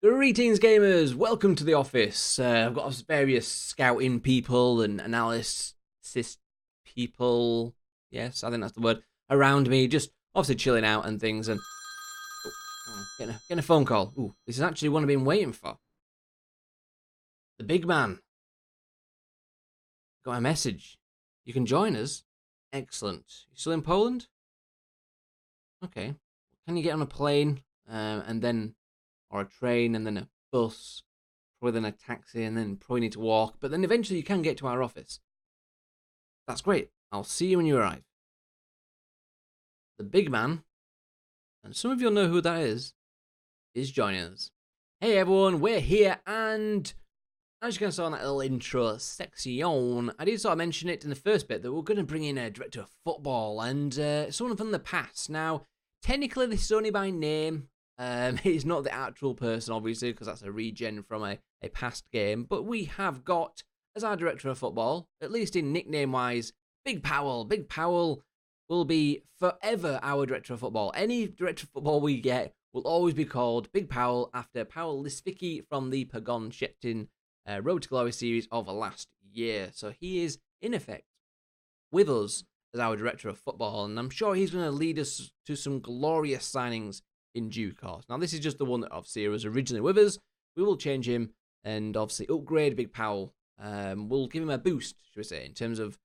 Greetings, gamers! Welcome to the office. I've got various scouting people and analysis people. Yes, I think that's the word. Around me, just obviously chilling out and things. And getting a phone call. Ooh, this is actually one I've been waiting for. The big man. Got a message. You can join us. Excellent. You still in Poland? Okay. Can you get on a plane and then, or a train and then a bus, probably then a taxi and then probably need to walk, but then eventually you can get to our office. That's great. I'll see you when you arrive. The big man, and some of you'll know who that is joining us. Hey everyone, we're here, and as you can see on that little intro section, I did sort of mention it in the first bit that we're going to bring in a director of football and someone from the past. Now, technically this is only by name. It's not the actual person, obviously, because that's a regen from a past game. But we have got, as our director of football, at least in nickname-wise, Big Powell. Big Powell will be forever our director of football. Any director of football we get will always be called Big Powell after Powell Lisvicki from the Pagon Shepton Road to Glory series of last year. So he is, in effect, with us as our director of football, and I'm sure he's going to lead us to some glorious signings in due course. Now, this is just the one that obviously was originally with us. We will change him and obviously upgrade Big Powell. We'll give him a boost, should we say, in terms of,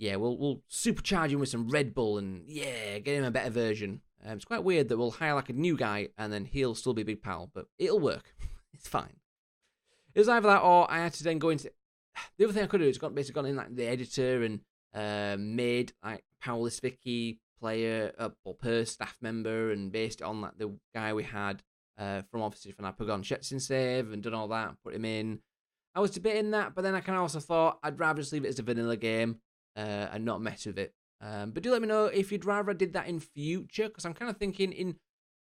we'll supercharge him with some Red Bull and, get him a better version. It's quite weird that we'll hire like a new guy and then he'll still be Big Powell, but it'll work. It's fine. It was either that or I had to then go into... The other thing I could do is basically gone in like the editor and made like Powell Lisvicki player or per staff member and based it on like the guy we had from obviously from our Pagon Shepton save and done all that and put him in. I was debating that, but then I kind of also thought I'd rather just leave it as a vanilla game and not mess with it. But do let me know if you'd rather I did that in future, because I'm kind of thinking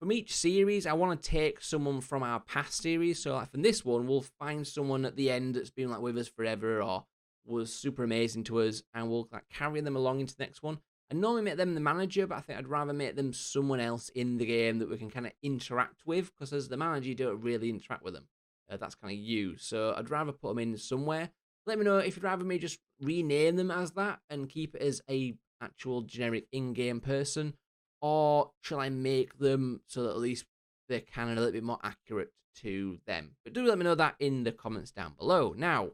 from each series I want to take someone from our past series. So like from this one we'll find someone at the end that's been like with us forever or was super amazing to us, and we'll like carry them along into the next one. I normally make them the manager, but I think I'd rather make them someone else in the game that we can kind of interact with, because as the manager, you don't really interact with them. That's kind of you. So I'd rather put them in somewhere. Let me know if you'd rather me just rename them as that and keep it as a actual generic in-game person, or shall I make them so that at least they're kind of a little bit more accurate to them. But do let me know that in the comments down below. Now,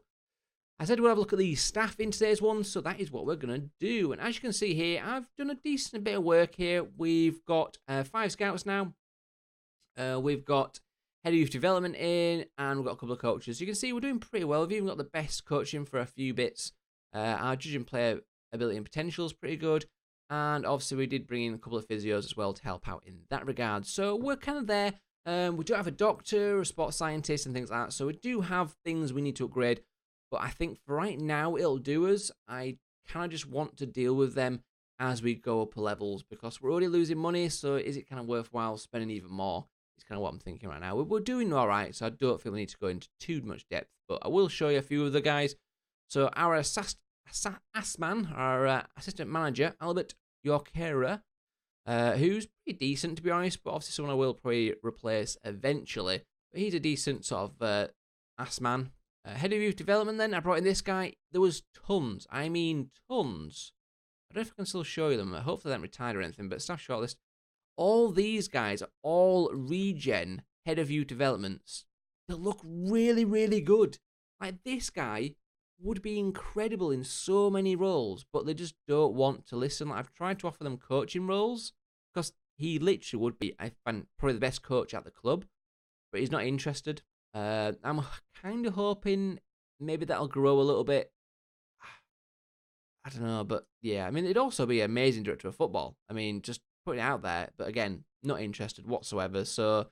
I said we'll have a look at the staff in today's one, so that is what we're going to do. And as you can see here, I've done a decent bit of work here. We've got 5 scouts now. We've got head of youth development in, and we've got a couple of coaches. So you can see we're doing pretty well. We've even got the best coaching for a few bits. Our judging player ability and potential is pretty good. And obviously we did bring in a couple of physios as well to help out in that regard. So we're kind of there. We do have a doctor, a sports scientist, and things like that. So we do have things we need to upgrade. But I think for right now, it'll do us. I kind of just want to deal with them as we go up levels, because we're already losing money, so is it kind of worthwhile spending even more? It's kind of what I'm thinking right now. We're doing all right, so I don't feel we need to go into too much depth, but I will show you a few of the guys. So our Assman, our assistant manager, Albert Yorkera, who's pretty decent, to be honest, but obviously someone I will probably replace eventually. But he's a decent sort of Assman. Head of youth development then, I brought in this guy. There was tons. I mean tons. I don't know if I can still show you them. Hopefully they haven't retired or anything, but staff shortlist. All these guys are all regen head of youth developments that look really, really good. Like this guy would be incredible in so many roles, but they just don't want to listen. Like I've tried to offer them coaching roles, because he literally would be, I find, probably the best coach at the club, but he's not interested. I'm kind of hoping maybe that'll grow a little bit. I don't know, but yeah, I mean, it'd also be an amazing director of football. I mean, just putting it out there, but again, not interested whatsoever. So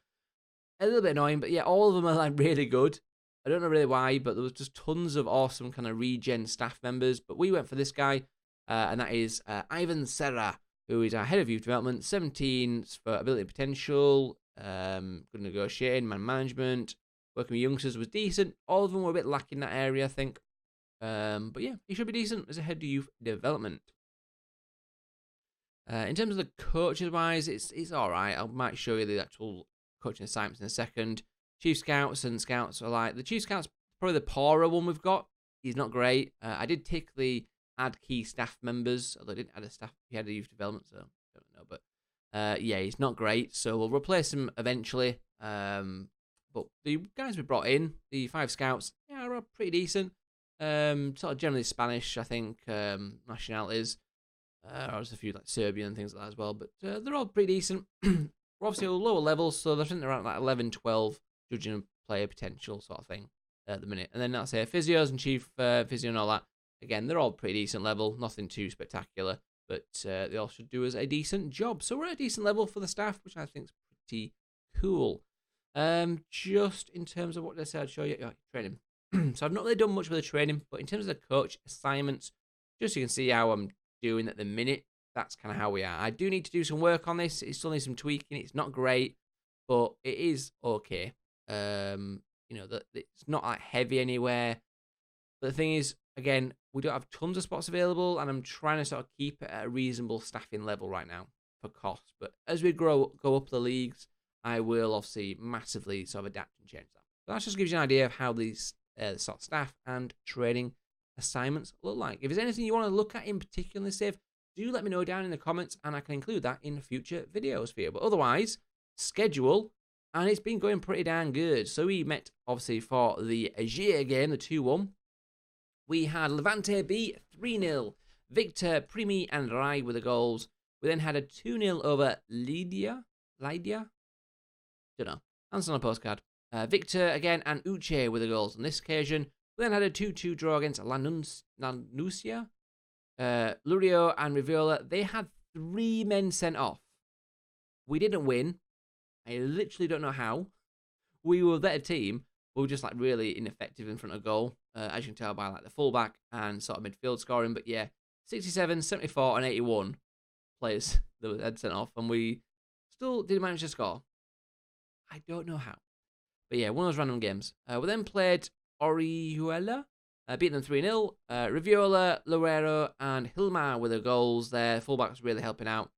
a little bit annoying, but yeah, all of them are like really good. I don't know really why, but there was just tons of awesome kind of regen staff members. But we went for this guy, and that is Ivan Serra, who is our head of youth development, 17 for ability and potential, good negotiating, man management. Working with youngsters was decent. All of them were a bit lacking in that area, I think. But yeah, he should be decent as a head of youth development. In terms of the coaches-wise, it's all right. I might show you the actual coaching assignments in a second. Chief Scouts and Scouts are like, the Chief Scouts probably the poorer one we've got. He's not great. I did tick the add key staff members, although I didn't add a staff. He had a youth development, so I don't know. But yeah, he's not great. So we'll replace him eventually. But the guys we brought in, the 5 Scouts, yeah, are pretty decent. Sort of generally Spanish, I think, nationalities. There's a few like Serbian and things like that as well. But they're all pretty decent. We're obviously at a lower level, so I think they're around like 11, 12, judging player potential sort of thing at the minute. And then that's physios and chief physio and all that. Again, they're all pretty decent level, nothing too spectacular, but they all should do us a decent job. So we're at a decent level for the staff, which I think is pretty cool. Just in terms of what I said, I'd show you training. So I've not really done much with the training, but in terms of the coach assignments, just so you can see how I'm doing at the minute, that's kind of how we are. I do need to do some work on this. It still needs some tweaking. It's not great, but it is okay. You know, that it's not that heavy anywhere. But the thing is, again, we don't have tons of spots available, and I'm trying to sort of keep it at a reasonable staffing level right now for cost. But as we go up the leagues, I will obviously massively sort of adapt and change that. But that just gives you an idea of how these sort of staff and training assignments look like. If there's anything you want to look at in particular, Steve, do let me know down in the comments, and I can include that in future videos for you. But otherwise, schedule, and it's been going pretty damn good. So we met, obviously, for the Agia game, the 2-1. We had Levante beat 3-0. Victor, Primi, and Rai with the goals. We then had a 2-0 over Lydia? Don't know. Answer on a postcard. Victor, again, and Uche with the goals on this occasion. We then had a 2-2 draw against Lanusia. Lurio and Riviola, they had 3 men sent off. We didn't win. I literally don't know how. We were a better team. We were just like really ineffective in front of goal, as you can tell by like the fullback and sort of midfield scoring. But yeah, 67, 74, and 81 players that were had sent off, and we still didn't manage to score. I don't know how. But yeah, one of those random games. We then played Orihuela. Beating them 3-0. Riviola, Lorero, and Hilmar with the goals there. Fullbacks really helping out.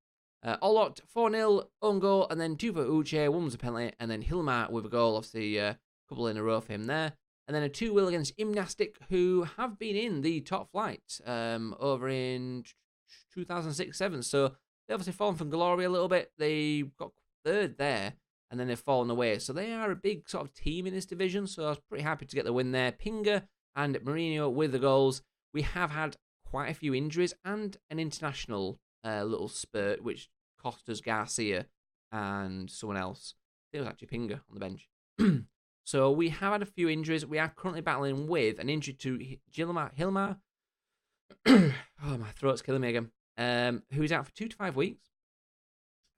Olot, 4-0, own goal, and then 2 for Uche. 1 was a penalty, and then Hilmar with a goal. Obviously, a couple in a row for him there. And then a 2-0 against Imnastic, who have been in the top flight over in 2006-07. So they obviously fallen from glory a little bit. They got 3rd there, and then they've fallen away. So they are a big sort of team in this division. So I was pretty happy to get the win there. Pinga and Mourinho with the goals. We have had quite a few injuries and an international little spurt, which cost us Garcia and someone else. It was actually Pinga on the bench. So we have had a few injuries. We are currently battling with an injury to Hilmar. Oh, my throat's killing me again. Who's out for 2 to 5 weeks.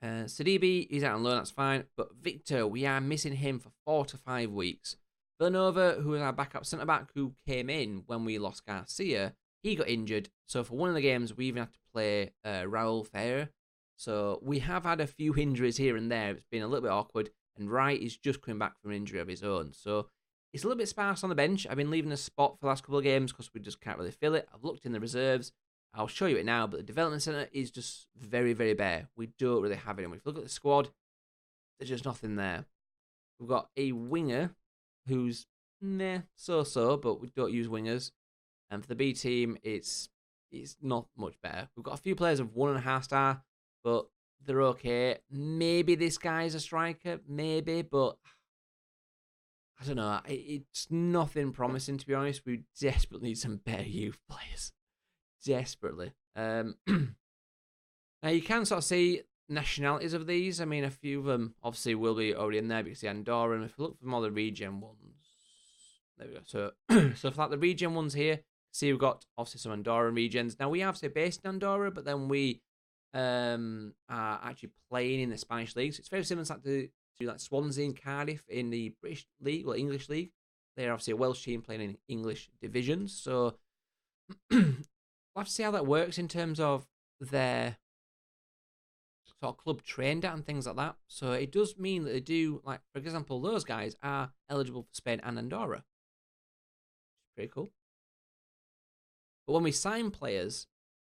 Sidibe, he's out on loan, that's fine. But Victor, we are missing him for 4 to 5 weeks. Villanova, who was our backup centre-back, who came in when we lost Garcia, he got injured. So for one of the games, we even had to play Raul Ferreira. So we have had a few injuries here and there. It's been a little bit awkward. And Wright is just coming back from an injury of his own. So it's a little bit sparse on the bench. I've been leaving a spot for the last couple of games because we just can't really fill it. I've looked in the reserves. I'll show you it now. But the development centre is just very, very bare. We don't really have anyone. If you look at the squad, there's just nothing there. We've got a winger who's so-so, but we don't use wingers. And for the B team, it's not much better. We've got a few players of 1.5 star, but they're okay. Maybe this guy's a striker, maybe, but I don't know. It's nothing promising, to be honest. We desperately need some better youth players. Desperately. Now, you can sort of see nationalities of these. I mean, a few of them obviously will be already in there because the Andorra, and if we look for more of the regen ones, there we go. So, so for like the regen ones here, see we've got obviously some Andorran regions. Now we are obviously based in Andorra, but then we are actually playing in the Spanish league. So it's very similar to like Swansea and Cardiff in the British league or English league. They're obviously a Welsh team playing in English divisions. So we'll have to see how that works in terms of their sort of club trained at and things like that. So it does mean that they do, like, for example, those guys are eligible for Spain and Andorra. Pretty cool. But when we sign players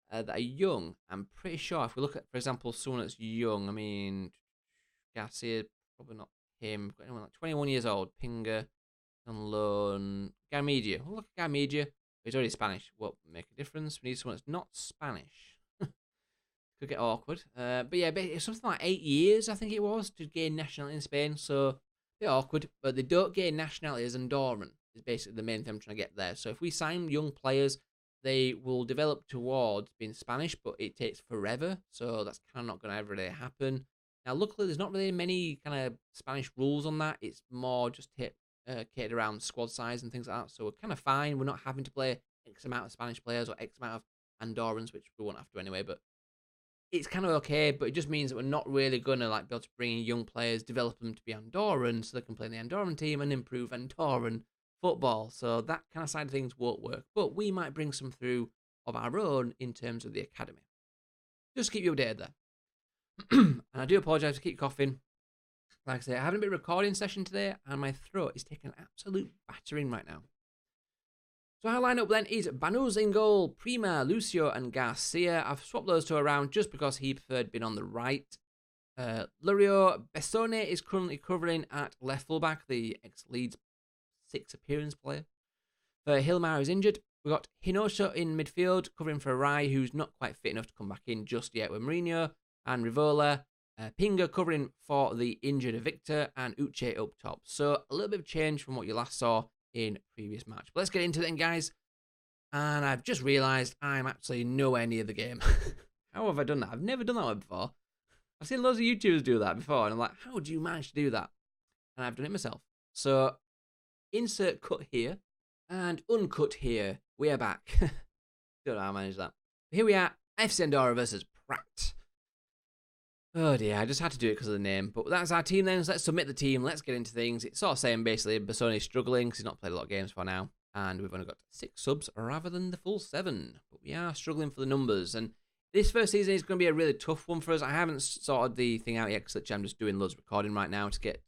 that are young, I'm pretty sure if we look at, for example, someone that's young, I mean, Garcia, probably not him. Got anyone like 21 years old. Pinga on loan. Garmedia. Oh, look at Garmedia. He's already Spanish. Won't make a difference. We need someone that's not Spanish. Could get awkward. But yeah, it's something like 8 years, I think it was, to gain nationality in Spain. So, a bit awkward. But they don't gain nationality as Andorran, is basically the main thing I'm trying to get there. So, if we sign young players, they will develop towards being Spanish, but it takes forever. So, that's kind of not going to ever really happen. Now, luckily, there's not really many kind of Spanish rules on that. It's more just catered around squad size and things like that. So, we're kind of fine. We're not having to play X amount of Spanish players or X amount of Andorrans, which we won't have to anyway, but it's kind of okay, but it just means that we're not really going to like be able to bring in young players, develop them to be Andorran so they can play in the Andorran team and improve Andorran football. So that kind of side of things won't work. But we might bring some through of our own in terms of the academy. Just keep you updated there. And I do apologise to keep coughing. Like I say, I haven't been recording session today and my throat is taking an absolute battering right now. So our lineup then is Banuz in goal, Prima, Lucio and Garcia. I've swapped those two around just because he preferred being on the right. Lurio Bessone is currently covering at left fullback, the ex-Leeds 6 appearance player. Hilmar is injured. We've got Hinosha in midfield, covering for Rai, who's not quite fit enough to come back in just yet with Mourinho. And Rivola, Pinga covering for the injured Victor, and Uche up top. So a little bit of change from what you last saw in previous match. But let's get into it then, guys. And I've just realised I'm actually nowhere near the game. How have I done that? I've never done that one before. I've seen loads of YouTubers do that before, and I'm like, how do you manage to do that? And I've done it myself. So, insert cut here, and uncut here. We are back. Don't know how I managed that. Here we are, FC Andorra versus Pratt. Oh dear, I just had to do it because of the name. But that's our team then, so let's submit the team, let's get into things. It's sort of saying basically Bassoni's struggling because he's not played a lot of games for now. And we've only got 6 subs rather than the full 7. But we are struggling for the numbers. And this first season is going to be a really tough one for us. I haven't sorted the thing out yet because I'm just doing loads of recording right now to get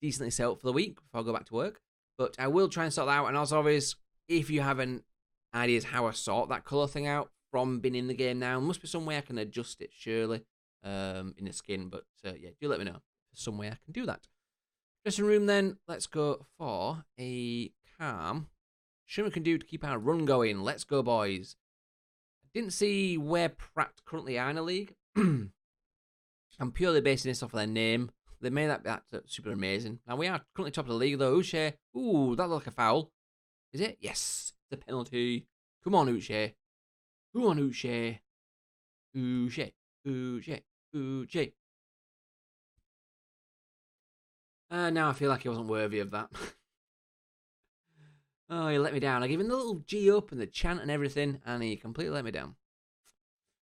decently set up for the week before I go back to work. But I will try and sort that out. And as always, if you have an ideas how I sort that colour thing out from being in the game now, there must be some way I can adjust it, surely. In the skin, but yeah, do let me know if there's some way I can do that. Dressing room then, let's go for a calm. Show we can do to keep our run going. Let's go, boys. I didn't see where Pratt currently are in the league. I'm purely basing this off of their name. They made that super amazing. Now we are currently top of the league though. Uche, ooh, that looked like a foul. Is it? Yes, it's a penalty. Come on, Uche. Come on, Uche. Uche. Uche. Uche. Now I feel like he wasn't worthy of that. Oh, he let me down. I gave him the little G up and the chant and everything, and he completely let me down.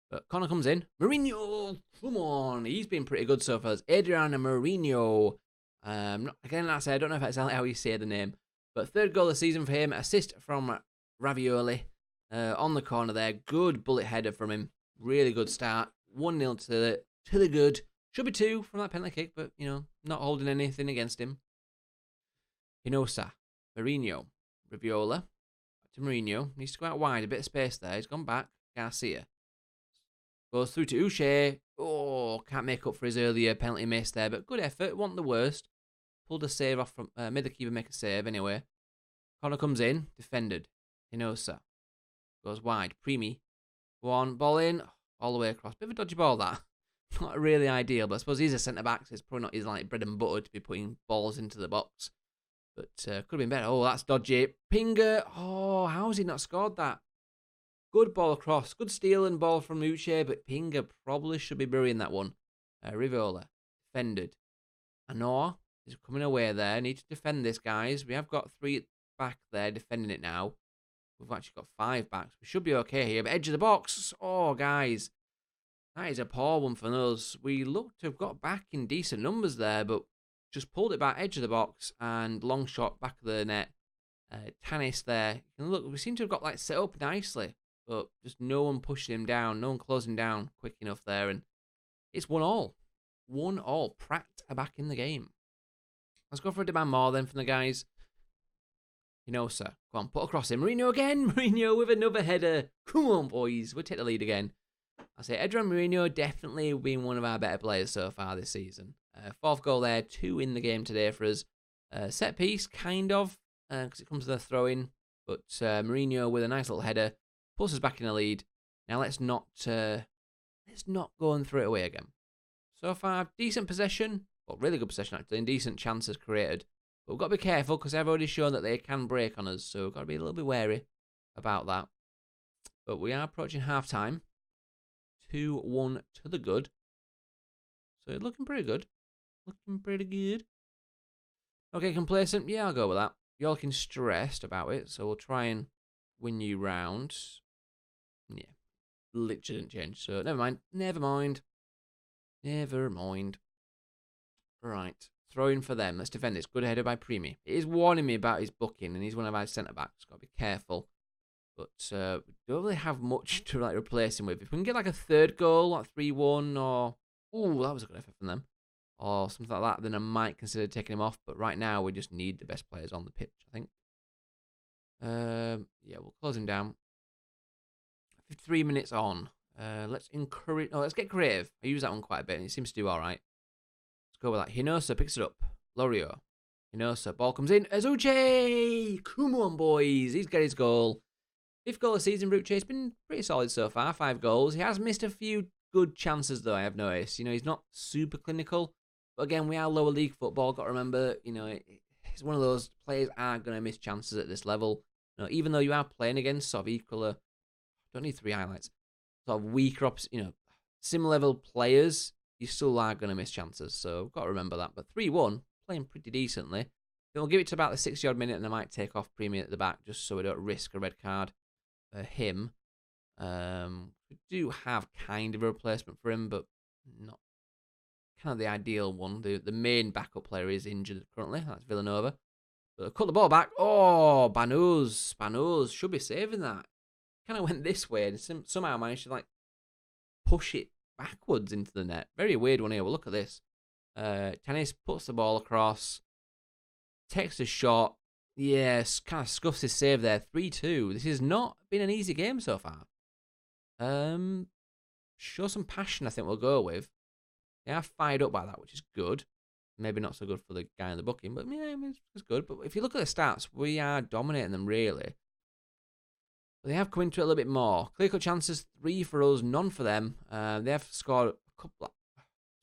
But Connor comes in. Mourinho! Come on. He's been pretty good so far. Adriano Mourinho. Again, I don't know if that's how you say the name. But 3rd goal of the season for him. Assist from Ravioli. On the corner there. Good bullet header from him. Really good start. 1-0 to the good. Should be 2 from that penalty kick, but, you know, not holding anything against him. Hinosa. Mourinho. Raviola. Back to Mourinho. Needs to go out wide. A bit of space there. He's gone back. Garcia. Goes through to Uche. Oh, can't make up for his earlier penalty miss there, but good effort. Wasn't the worst. Pulled a save off from... made the keeper make a save anyway. Connor comes in. Defended. Hinosa. Goes wide. Primi. Go on. Ball in. All the way across. Bit of a dodgy ball, that. Not really ideal, but I suppose he's a centre-back, so it's probably not his like bread and butter to be putting balls into the box. But could have been better. Oh, that's dodgy. Pinga. Oh, how has he not scored that? Good ball across. Good stealing ball from Uche, but Pinga probably should be burying that one. Rivola. Defended. Anor is coming away there. Need to defend this, guys. We have got 3 back there defending it now. We've actually got 5 backs. We should be okay here. But edge of the box. Oh, guys. That is a poor one for us. We look to have got back in decent numbers there, but just pulled it back edge of the box and long shot back of the net. Tanis there. And look, we seem to have got like set up nicely, but just no one pushing him down. No one closing down quick enough there. And it's 1-1. 1-1. Pratt are back in the game. Let's go for a demand more then from the guys. Hinosa. Go on, put across him. Mourinho again. Mourinho with another header. Come on, boys. We'll take the lead again. I say Adrian Mourinho definitely been one of our better players so far this season. Fourth goal there, 2 in the game today for us. Set piece, kind of, because it comes to the throw-in. But Mourinho with a nice little header puts us back in the lead. Now let's not go and throw it away again. So far, decent possession. Well, really good possession actually, and decent chances created. But we've got to be careful because they've already shown that they can break on us. So we've got to be a little bit wary about that. But we are approaching half-time. 2-1 to the good. So looking pretty good. Looking pretty good. Okay, complacent. Yeah, I'll go with that. You're looking stressed about it, so we'll try and win you round. Yeah, literally didn't change, so never mind. Never mind. Never mind. Right, throwing for them. Let's defend this. Good header by Primi. It is warning me about his booking, and he's one of our centre-backs. Got to be careful. But we don't really have much to replace him with. If we can get a third goal, 3-1, or... Ooh, that was a good effort from them. Or something like that, then I might consider taking him off. But right now, we just need the best players on the pitch, I think. Yeah, we'll close him down. 53 minutes on. Let's encourage... Oh, let's get creative. I use that one quite a bit, and it seems to do all right. Let's go with that. Hinosa picks it up. Lorio. Hinosa. Ball comes in. Azuche! Come on, boys. He's got his goal. 5th goal of the season, Ruche. He's been pretty solid so far. 5 goals. He has missed a few good chances, though, I have noticed. He's not super clinical. But again, we are lower league football. Got to remember, he's one of those players aren't going to miss chances at this level. Even though you are playing against sort of equal, don't need 3 highlights, sort of weaker, similar level players, you still are going to miss chances. So we've got to remember that. But 3-1, playing pretty decently. Then we'll give it to about the 60-odd minute, and I might take off Premium at the back just so we don't risk a red card for him. We do have kind of a replacement for him, but not kind of the ideal one. The main backup player is injured currently. That's Villanova. But cut the ball back. Oh, Banuz should be saving that. Kind of went this way and somehow managed to push it backwards into the net. Very weird one here. Well, look at this. Tennis puts the ball across. Takes a shot. Yes, kind of scuffs his save there. 3-2. This has not been an easy game so far. Show some passion, I think we'll go with. They are fired up by that, which is good. Maybe not so good for the guy in the booking, but yeah, it's good. But if you look at the stats, we are dominating them, really. But they have come into it a little bit more. Clear-cut chances, 3 for us, none for them. They have scored a couple.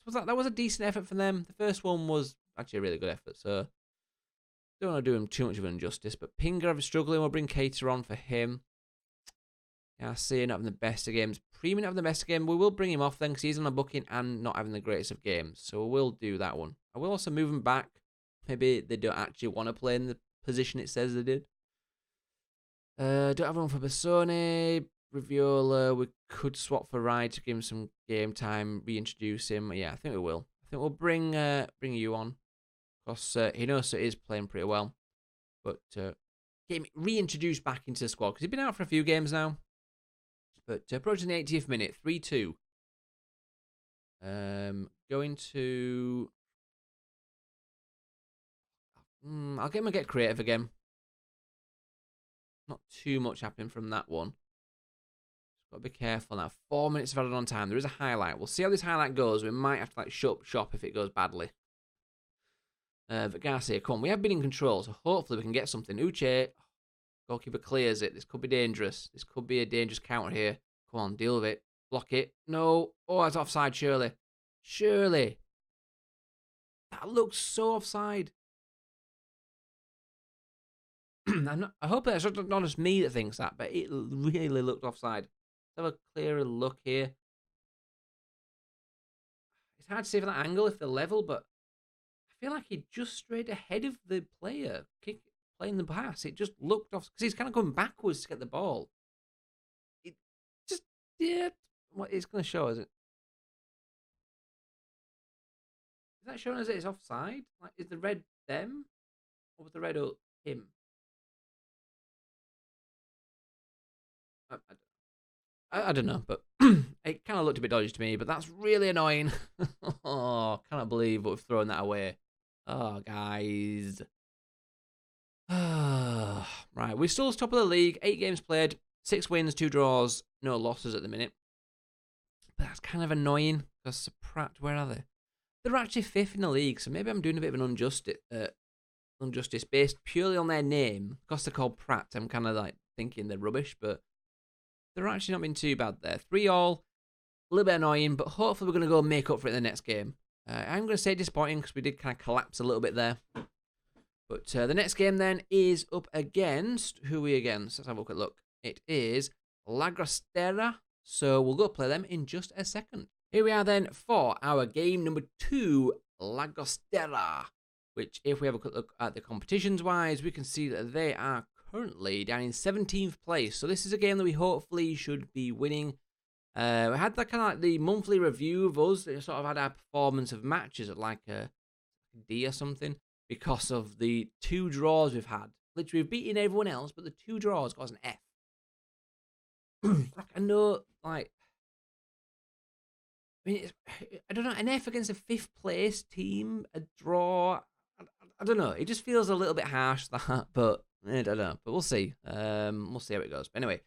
That was a decent effort from them. The first one was actually a really good effort, so don't want to do him too much of an injustice. But Pinger is struggling. We'll bring Cater on for him. Yeah, seeing not having the best of games. Premium not having the best of game. We will bring him off then because he's on a booking and not having the greatest of games. So we will do that one. I will also move him back. Maybe they don't actually want to play in the position it says they did. Don't have one for Bassone. Riviola. We could swap for Ride to give him some game time. Reintroduce him. Yeah, I think we will. I think we'll bring you on. Because Hinosa is playing pretty well. But get him reintroduced back into the squad. Because he's been out for a few games now. But approaching the 80th minute, 3-2. Going to... I'll get him to get creative again. Not too much happening from that one. Just got to be careful now. 4 minutes of added on time. There is a highlight. We'll see how this highlight goes. We might have to shut up shop if it goes badly. But Garcia, come on. We have been in control, so hopefully we can get something. Uche... Goalkeeper clears it. This could be dangerous. This could be a dangerous counter here. Come on, deal with it. Block it. No. Oh, it's offside, surely. Surely. That looks so offside. I hope that's not just me that thinks that, but it really looked offside. Let's have a clearer look here. It's hard to see from that angle if they're level, but I feel like he just straight ahead of the player. Playing the pass, it just looked off because he's kind of going backwards to get the ball. It just, yeah, what it's going to show, is it? Is that showing us it's offside? Is the red them or was the red him? I don't know, but it kind of looked a bit dodgy to me. But that's really annoying. Oh, I cannot believe we've thrown that away. Oh, guys. Right, we're still top of the league. 8 games played, 6 wins, 2 draws, no losses at the minute. But that's kind of annoying because Pratt, where are they? they're actually 5th in the league, so maybe I'm doing a bit of an injustice based purely on their name. Because they're called Pratt, I'm kind of like thinking they're rubbish, but they're actually not been too bad there. 3-all, a little bit annoying, but hopefully we're going to go make up for it in the next game. I'm going to say disappointing because we did kind of collapse a little bit there. But the next game then is up against, who are we against? Let's have a quick look. It is Llagostera, so we'll go play them in just a second. Here we are then for our game number 2, Llagostera, which if we have a quick look at the competitions-wise, we can see that they are currently down in 17th place. So this is a game that we hopefully should be winning. We had that kind of like the monthly review of us. They sort of had our performance of matches at like a D or something because of the 2 draws we've had. Literally, we've beaten everyone else, but the 2 draws got us an F. Like, I know, like, I mean, I don't know, an F against a 5th place team, a draw. I don't know. It just feels a little bit harsh, that, but I don't know. But we'll see. We'll see how it goes. But anyway,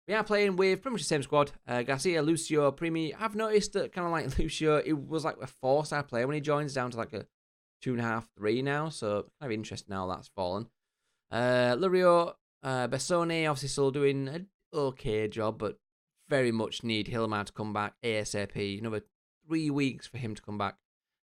we are playing with pretty much the same squad. Garcia, Lucio, Primi. I've noticed that kind of like Lucio, it was like a 4-star player when he joins, down to like a 2.5, 3 now. So kind of interesting how that's fallen. Lurio, Bessone, obviously still doing an okay job, but very much need Hilmar to come back ASAP. Another 3 weeks for him to come back.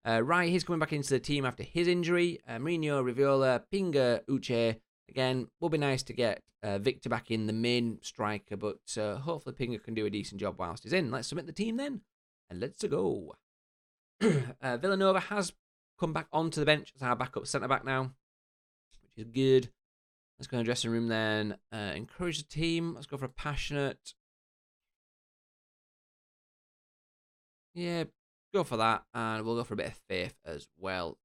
Rai, he's coming back into the team after his injury. Mourinho, Riviola, Pinga, Uche. Again, will be nice to get Victor back in, the main striker, but hopefully Pinga can do a decent job whilst he's in. Let's submit the team then, and let's go. Villanova has come back onto the bench as our backup centre-back now, which is good. Let's go in the dressing room then. Encourage the team. Let's go for a passionate. Yeah, go for that. And we'll go for a bit of faith as well.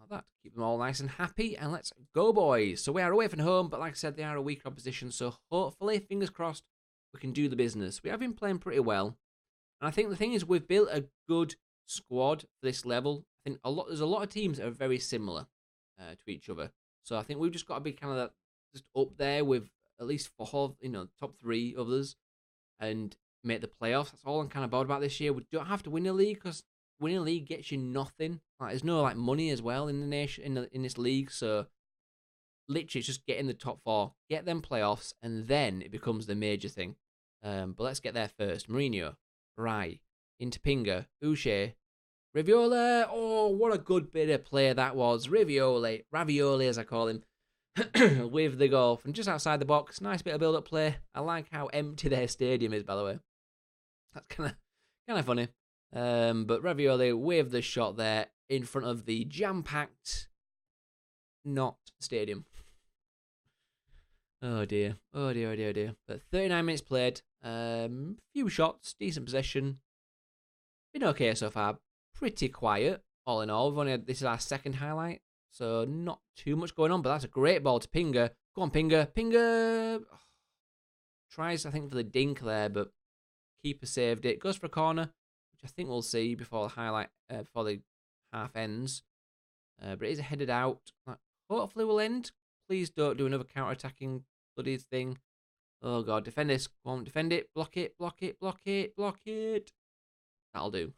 Like that. Keep them all nice and happy. And let's go, boys. So we are away from home, but like I said, they are a weaker opposition. So hopefully, fingers crossed, we can do the business. We have been playing pretty well. And I think the thing is, we've built a good squad for this level. I think there's a lot of teams that are very similar to each other. So I think we've just got to be kind of just up there with at least 4, top 3 others, and make the playoffs. That's all I'm kind of bored about this year. We don't have to win a league because winning a league gets you nothing. Like, there's no like money as well in the nation in this league. So literally, it's just get in the top 4, get them playoffs, and then it becomes the major thing. But let's get there first. Mourinho, Rai, into Pinga, Uche, Riviola. Oh, what a good bit of play that was. Ravioli as I call him, with the goal from just outside the box. Nice bit of build-up play. I like how empty their stadium is, by the way. That's kind of funny. But Ravioli with the shot there in front of the jam-packed not stadium. Oh dear. But 39 minutes played. Few shots, decent possession. Been okay so far. Pretty quiet, all in all. We've only had, this is our second highlight, so not too much going on, but that's a great ball to Pinga. Go on, Pinga. Pinga tries, I think, for the dink there, but keeper saved it. Goes for a corner, which I think we'll see before the half ends. But it is headed out. That hopefully will end. Please don't do another counter-attacking bloody thing. Oh, God. Defend this. Go on, defend it. Block it. That'll do.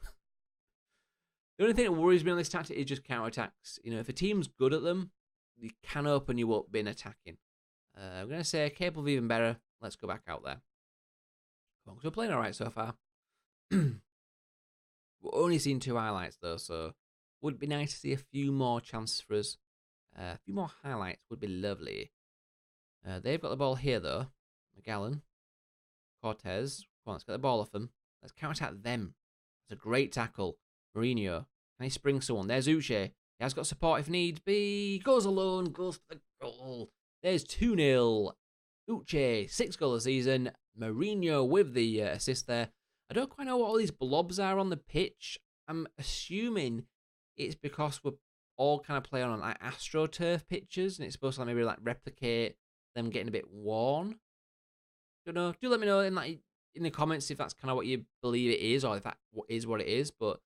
The only thing that worries me on this tactic is just counter-attacks. If a team's good at them, they can open you up being attacking. I'm going to say capable of even better. Let's go back out there. Come on, 'cause we're playing all right so far. We've only seen 2 highlights, though, so would be nice to see a few more chances for us. A few more highlights would be lovely. They've got the ball here, though. McGallen. Cortez. Come on, let's get the ball off them. Let's counter-attack them. That's a great tackle. Mourinho. Can he spring someone? There's Uche. He has got support if need be. Goes alone. Goes for the goal. There's 2-0. Uche. 6th goal of the season. Mourinho with the assist there. I don't quite know what all these blobs are on the pitch. I'm assuming it's because we're all kind of playing on like AstroTurf pitches, and it's supposed to maybe like replicate them getting a bit worn. Don't know. Do let me know in the comments if that's kind of what you believe it is, or if that is what it is. But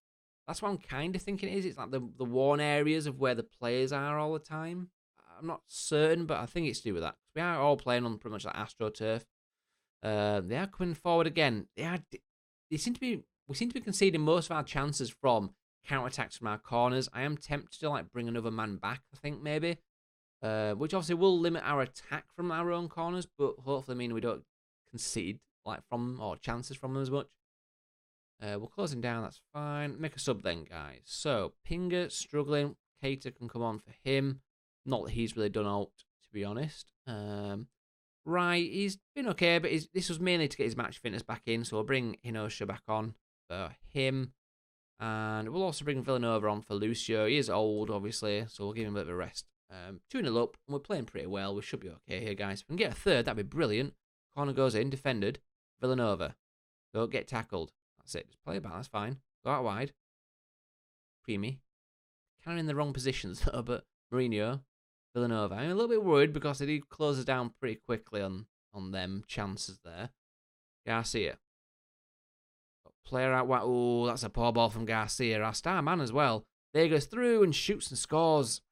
that's what I'm kind of thinking it is. It's like the worn areas of where the players are all the time. I'm not certain, but I think it's to do with that. We are all playing on pretty much like AstroTurf. They are coming forward again. We seem to be conceding most of our chances from counter-attacks from our corners. I am tempted to like bring another man back, I think, maybe. Which obviously will limit our attack from our own corners, but hopefully mean we don't concede like from or chances from them as much. We'll close him down, that's fine. Make a sub then, guys. So, Pinger struggling. Cater can come on for him. Not that he's really done out, to be honest. Right, he's been okay, but this was mainly to get his match fitness back in, so we'll bring Hinosha back on for him. And we'll also bring Villanova on for Lucio. He is old, obviously, so we'll give him a bit of a rest. 2-0 up, and we're playing pretty well. We should be okay here, guys. If we can get a third, that'd be brilliant. Corner goes in, defended. Villanova. Don't get tackled. That's it. Just play about, that's fine. Go out wide. Creamy. Kind of in the wrong positions, though, but Mourinho. Villanova. I'm a little bit worried because they did close us down pretty quickly on them chances there. Garcia. Player out wide. Oh, that's a poor ball from Garcia. Our star man as well. There he goes through and shoots and scores.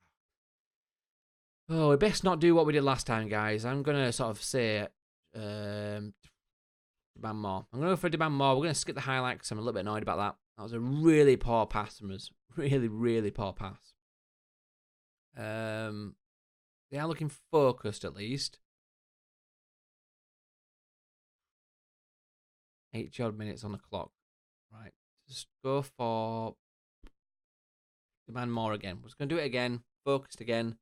Oh, we best not do what we did last time, guys. I'm going to sort of say demand more. I'm going to go for a demand more. We're going to skip the highlight because I'm a little bit annoyed about that. That was a really poor pass from us. Really, really poor pass. They are looking focused at least. 8 odd minutes on the clock. Right. Just go for demand more again. We're just going to do it again. Focused again.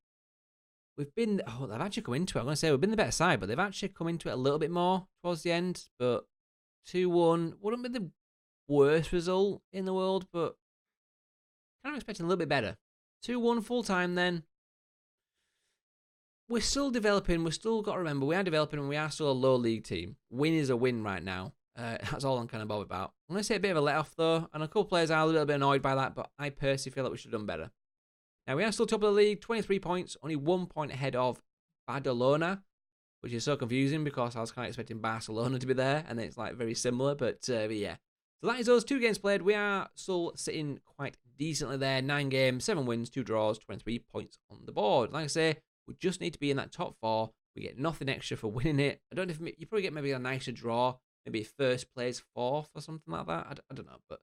We've been... Oh, they've actually come into it. I'm going to say we've been the better side, but they've actually come into it a little bit more towards the end. But 2-1 wouldn't be the worst result in the world, but kind of expecting a little bit better. 2-1 full time then. We're still developing. We've still got to remember, we are developing and we are still a low league team. Win is a win right now. That's all I'm kind of bothered about. I'm going to say a bit of a let-off, though, and a couple players are a little bit annoyed by that, but I personally feel that we should have done better. Now, we are still top of the league, 23 points, only 1 point ahead of Badalona, which is so confusing because I was kind of expecting Barcelona to be there, and it's like very similar, but yeah. So that is those 2 games played. We are still sitting quite decently there. 9 games, 7 wins, 2 draws, 23 points on the board. Like I say, we just need to be in that top 4. We get nothing extra for winning it. I don't know if you probably get maybe a nicer draw. Maybe first place, 4th or something like that. I don't know. But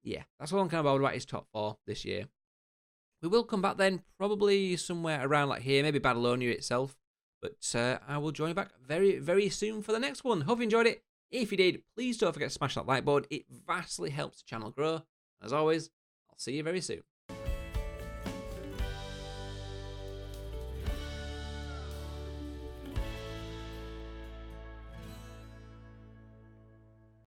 yeah, that's all I'm kind of bothered about is top 4 this year. We will come back then, probably somewhere around like here, maybe Badalona itself. But I will join you back very, very soon for the next one. Hope you enjoyed it. If you did, please don't forget to smash that like button. It vastly helps the channel grow. As always, I'll see you very soon.